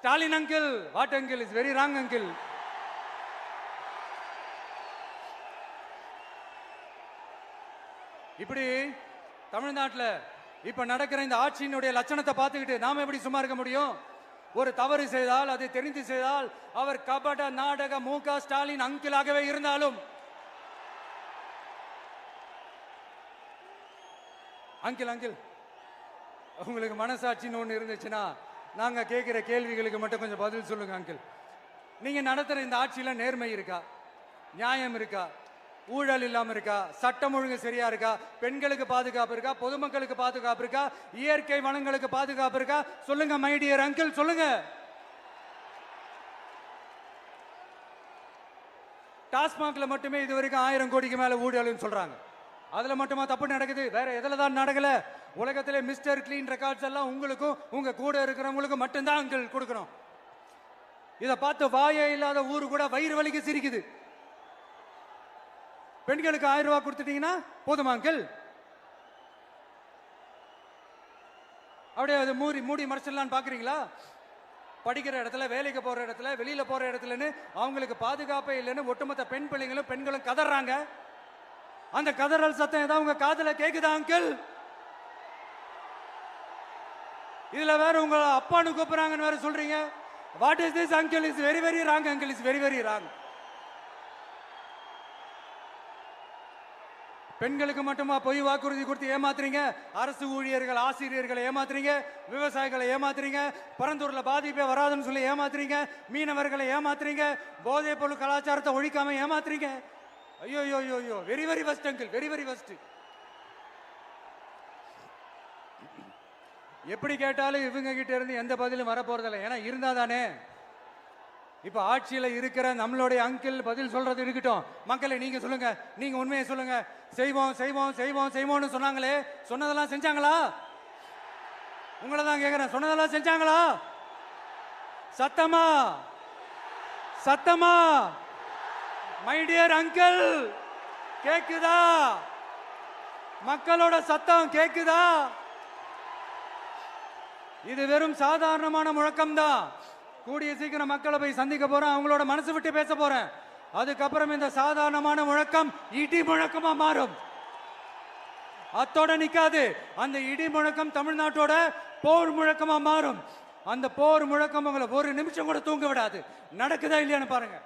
Stalin uncle, what uncle? Is very wrong uncle. இப்படி தமிழ்நாட்டில் இப்ப நடக்கிற இந்த ஆட்சியினுடைய லட்சணத்தை பார்த்துக்கிட்டு நாம எப்படி சும்மா இருக்க முடியும்? ஒரு தவறு செய்தால் அதை தெரிந்து செய்தால் அவர் கபட நாடக மு.க. ஸ்டாலின் அங்கிளாகவே இருந்தாலும் அங்கிள் அங்கிள் உங்களுக்கு மனசாட்சின்னு ஒன்று இருந்துச்சுன்னா நாங்க கேட்கிற கேள்விகளுக்கு மட்டும் கொஞ்சம் பதில் சொல்லுங்க அங்கிள். நீங்க நடத்துற இந்த ஆட்சியில நேர்மை இருக்கா, நியாயம் இருக்கா, ஊழல் இல்லாம இருக்கா, சட்டம் ஒழுங்கு சரியா இருக்கா, பெண்களுக்கு பாதுகாப்பு இருக்கா, பொதுமக்களுக்கு பாதுகாப்பு இருக்கா, இயற்கை வளங்களுக்கு பாதுகாப்பு இருக்கா? சொல்லுங்க மை டியர் அங்கிள், சொல்லுங்க. டாஸ்மாக்ல மட்டுமே இது வரைக்கும் 1000 கோடிக்கு மேல ஊழல்னு சொல்றாங்க. அதுல மட்டுமா தப்பு நடக்குது? வேற எதுல தான் நடக்கல? உலகத்திலே மிஸ்டர் கிளீன் ரெக்கார்ட்ஸ் எல்லாம் உங்களுக்கும் உங்க கூட இருக்கிறவங்களுக்கும் மட்டும்தான் அங்கிள் கொடுக்கணும். இதை பார்த்து வாயே இல்லாத ஊரு கூட வயிறு வலிக்கு சிரிக்குது. பெண்களுக்கு 1000 ரூபாய் கொடுத்துட்டீங்கன்னா போதுமா அங்கிள்? அப்படியே அது மூடி மறைச்சிடலான்னு பாக்குறீங்களா? படிக்கிற இடத்துல, வேலைக்கு போற இடத்துல, வெளியில போற இடத்துலன்னு அவங்களுக்கு பாதுகாப்பே இல்லைன்னு ஒட்டுமொத்த பெண் பிள்ளைங்களும் பெண்களும் கதறாங்க. அந்த கதறல் சத்தம் ஏதாவது உங்க காதுல கேக்குதா அங்கிள்? இதுல வேற உங்க அப்பான்னு கூப்பிடுறாங்கன்னு வேற சொல்றீங்க. What is this uncle? Is very very wrong uncle, is very very wrong. பெண்களுக்கு மட்டுமா பொய் வாக்குறுதி கொடுத்து ஏமாத்துறீங்க? அரசு ஊழியர்கள், ஆசிரியர்களை ஏமாத்துறீங்க, விவசாயிகளை ஏமாத்துறீங்க, பரந்தூர்ல பாதிப்பே வராதுன்னு சொல்லி ஏமாத்துறீங்க, மீனவர்களை ஏமாத்துறீங்க, போதைப் பொருள் கலாச்சாரத்தை ஒழிக்காம ஏமாத்துறீங்க. ஐயோ ஐயோ ஐயோ, very very first uncle, very very first. எப்படி கேட்டாலும் இவங்க கிட்ட இருந்து எந்த பதிலும் வரப்போறதில்லை. ஏன்னா இருந்தா தானே. இப்ப ஆட்சியில இருக்கிற நம்மளுடைய அங்கிள் பதில் சொல்றது இருக்கட்டும். மக்களை நீங்க சொல்லுங்க, நீங்க உண்மையை சொல்லுங்க. செய்வோம் செய்வோம் செய்வோம் செய்வோம்னு சொன்னாங்களே, சொன்னதெல்லாம் செஞ்சாங்களா? உங்களை தான் கேட்கிறேன், சொன்னதெல்லாம் செஞ்சாங்களா? சத்தமா சத்தமா மை டியர் அங்கிள், கேக்குதா? மக்களோட சத்தம் கேக்குதா? இது வெறும் சாதாரணமான முழக்கம் தான். கூடிய சீக்கிரம் மக்களை போய் சந்திக்க போறேன், அவங்களோட மனசு விட்டு பேச போறேன். அதுக்கப்புறம் இந்த சாதாரணமான முழக்கம் இடி முழக்கமா மாறும். அத்தோட நிக்காது. அந்த இடி முழக்கம் தமிழ்நாட்டோட போர் முழக்கமா மாறும். அந்த போர் முழக்கம் உங்களை ஒரு நிமிஷம் கூட தூங்க விடாது. நடக்குதா இல்லையான்னு பாருங்க.